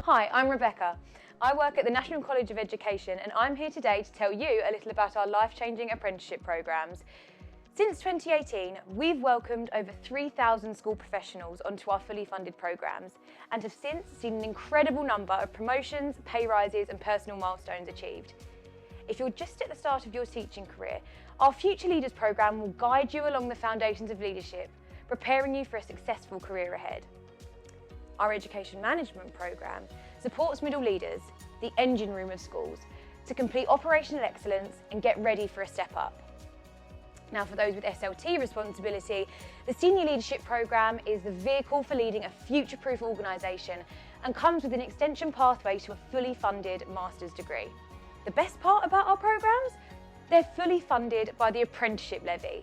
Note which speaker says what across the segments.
Speaker 1: Hi, I'm Rebecca. I work at the National College of Education and I'm here today to tell you a little about our life-changing apprenticeship programmes. Since 2018, we've welcomed over 3,000 school professionals onto our fully funded programmes and have since seen an incredible number of promotions, pay rises and personal milestones achieved. If you're just at the start of your teaching career, our Future Leaders programme will guide you along the foundations of leadership, preparing you for a successful career ahead. Our Education Management programme supports middle leaders, the engine room of schools, to complete operational excellence and get ready for a step up. Now, for those with SLT responsibility, the Senior Leadership programme is the vehicle for leading a future-proof organisation and comes with an extension pathway to a fully funded master's degree. The best part about our programmes? They're fully funded by the apprenticeship levy.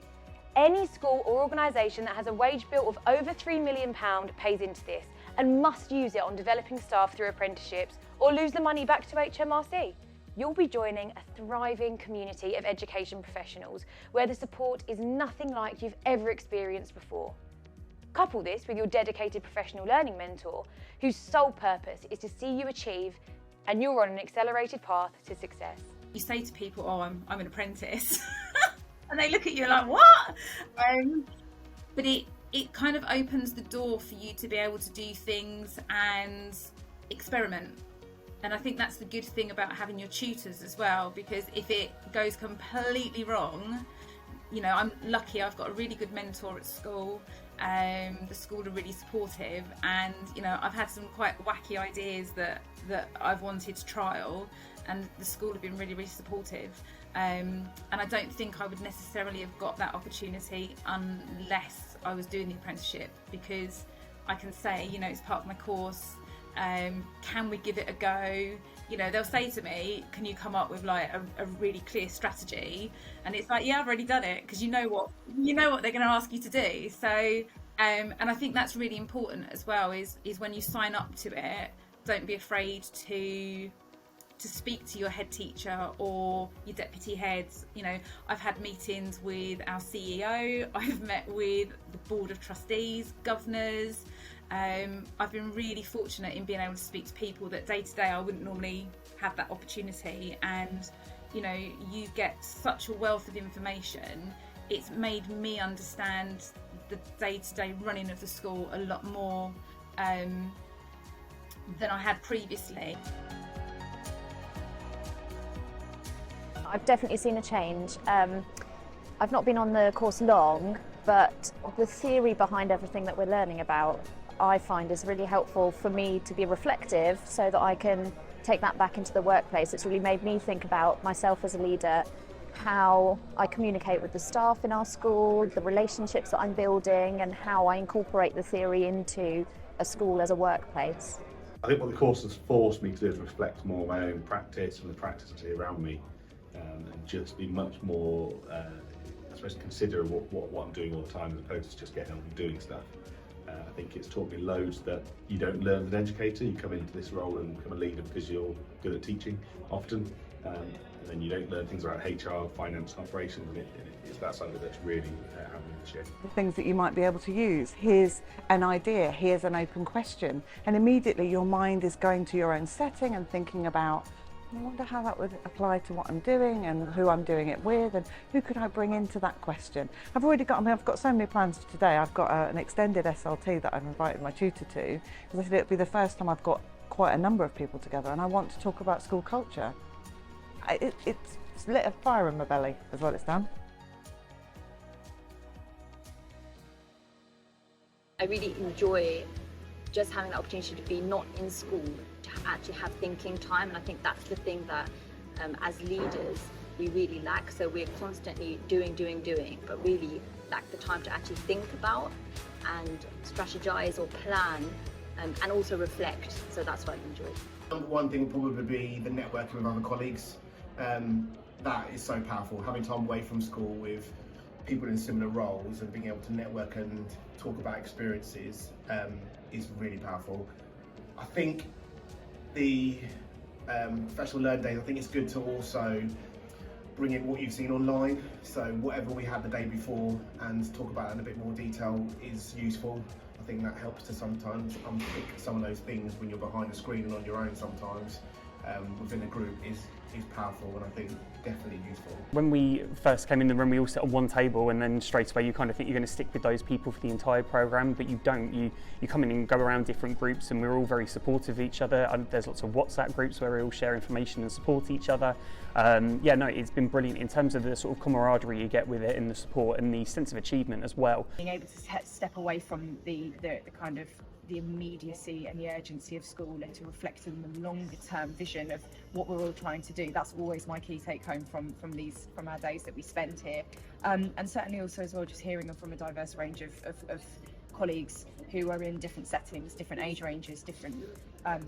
Speaker 1: Any school or organisation that has a wage bill of over £3 million pays into this and must use it on developing staff through apprenticeships or lose the money back to HMRC. You'll be joining a thriving community of education professionals where the support is nothing like you've ever experienced before. Couple this with your dedicated professional learning mentor whose sole purpose is to see you achieve, and you're on an accelerated path to success.
Speaker 2: You say to people, oh, I'm an apprentice. And they look at you like, what? But it kind of opens the door for you to be able to do things and experiment. And I think that's the good thing about having your tutors as well, because if it goes completely wrong, you know, I'm lucky I've got a really good mentor at school. The school are really supportive, and you know, I've had some quite wacky ideas that I've wanted to trial, and the school have been really, really supportive. And I don't think I would necessarily have got that opportunity unless I was doing the apprenticeship, because I can say, you know, it's part of my course. Can we give it a go? You know, they'll say to me, can you come up with like a really clear strategy? And it's like, yeah, I've already done it, because you know what they're going to ask you to do. So and I think that's really important as well, is when you sign up to it, don't be afraid to speak to your head teacher or your deputy heads. You know, I've had meetings with our CEO, I've met with the board of trustees, governors. I've been really fortunate in being able to speak to people that day to day I wouldn't normally have that opportunity, and you know, you get such a wealth of information. It's made me understand the day-to-day running of the school a lot more than I had previously.
Speaker 3: I've definitely seen a change. I've not been on the course long, but the theory behind everything that we're learning about, I find is really helpful for me to be reflective so that I can take that back into the workplace. It's really made me think about myself as a leader, how I communicate with the staff in our school, the relationships that I'm building, and how I incorporate the theory into a school as a workplace.
Speaker 4: I think what the course has forced me to do is reflect more on my own practice and the practice around me, and just be much more, I suppose, consider what I'm doing all the time, as opposed to just getting on and doing stuff. I think it's taught me loads that you don't learn as an educator. You come into this role and become a leader because you're good at teaching often, and then you don't learn things about HR, finance and operations, and it's that side of it that's really happening this year.
Speaker 5: The things that you might be able to use. Here's an idea, here's an open question, and immediately your mind is going to your own setting and thinking about, I wonder how that would apply to what I'm doing and who I'm doing it with, and who could I bring into that question. I've got so many plans for today. I've got an extended SLT that I've invited my tutor to, because I said it'll be the first time I've got quite a number of people together, and I want to talk about school culture. It's lit a fire in my belly, is what it's done.
Speaker 6: I really enjoy just having the opportunity to be not in school, to actually have thinking time, and I think that's the thing that as leaders we really lack. So we're constantly doing, but really lack the time to actually think about and strategize or plan, and also reflect. So that's what I enjoy.
Speaker 7: Number one thing will probably be the networking with other colleagues. That is so powerful. Having time away from school with people in similar roles and being able to network and talk about experiences is really powerful. I think the professional learning days, I think it's good to also bring in what you've seen online. So whatever we had the day before and talk about it in a bit more detail is useful. I think that helps to sometimes unpick some of those things when you're behind the screen and on your own sometimes. Within a group is powerful, and I think definitely useful.
Speaker 8: When we first came in the room, we all sat on one table, and then straight away you kind of think you're going to stick with those people for the entire programme, but you don't. You come in and go around different groups, and we're all very supportive of each other. And there's lots of WhatsApp groups where we all share information and support each other. Yeah, no, it's been brilliant in terms of the sort of camaraderie you get with it, and the support and the sense of achievement as well.
Speaker 9: Being able to step away from the kind of the immediacy and the urgency of school and to reflect on the longer term vision of what we're all trying to do. That's always my key take home from our days that we spend here. And certainly also as well just hearing from a diverse range of colleagues who are in different settings, different age ranges, different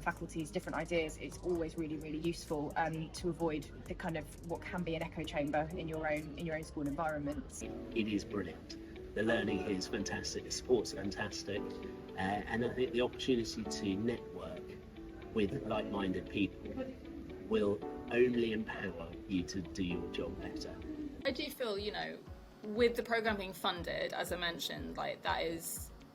Speaker 9: faculties, different ideas. It's always really, really useful to avoid the kind of what can be an echo chamber in your own school environment.
Speaker 10: It is brilliant. The learning here is fantastic, the support's fantastic, and I think the opportunity to network with like-minded people will only empower you to do your job better.
Speaker 11: I do feel, with the programme being funded, as I mentioned,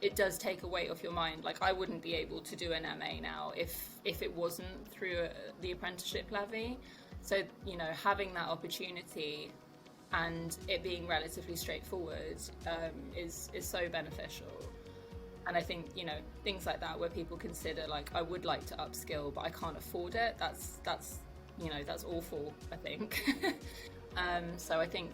Speaker 11: it does take a weight off your mind. Like, I wouldn't be able to do an MA now if it wasn't through the apprenticeship levy. So, having that opportunity and it being relatively straightforward is so beneficial. And I think, things like that where people consider, like, I would like to upskill but I can't afford it, that's awful, I think. So I think,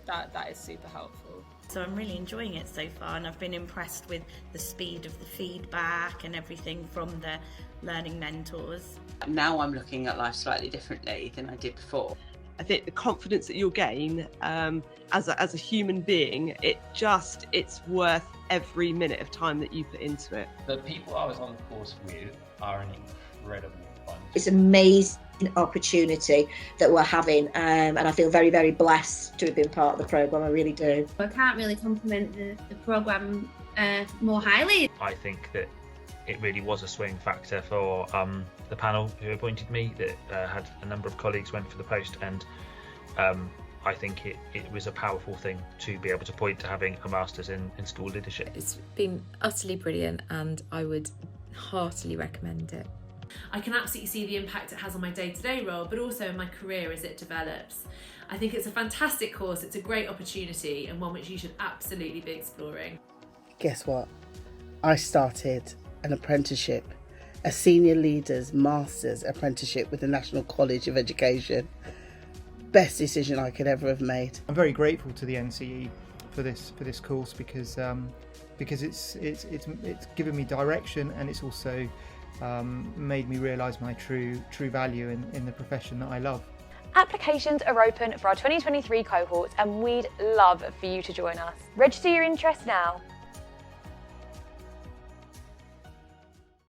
Speaker 11: that is super helpful.
Speaker 12: So I'm really enjoying it so far, and I've been impressed with the speed of the feedback and everything from the learning mentors.
Speaker 13: Now I'm looking at life slightly differently than I did before.
Speaker 14: I think the confidence that you'll gain as a human being, it's worth every minute of time that you put into it.
Speaker 15: The people I was on the course with are an incredible bunch.
Speaker 16: It's an amazing opportunity that we're having, and I feel very, very blessed to have been part of the programme. I really do.
Speaker 17: I can't really compliment the programme more highly.
Speaker 18: I think that it really was a swing factor for the panel who appointed me, that had a number of colleagues went for the post, and I think it was a powerful thing to be able to point to having a master's in school leadership.
Speaker 19: It's been utterly brilliant, and I would heartily recommend it.
Speaker 20: I can absolutely see the impact it has on my day-to-day role, but also in my career as it develops. I think it's a fantastic course, it's a great opportunity, and one which you should absolutely be exploring.
Speaker 21: Guess what? I started an apprenticeship, a senior leaders master's apprenticeship with the National College of Education. Best decision I could ever have made.
Speaker 22: I'm very grateful to the NCE for this course because it's given me direction, and it's also made me realise my true value in the profession that I love.
Speaker 1: Applications are open for our 2023 cohorts, and we'd love for you to join us. Register your interest now.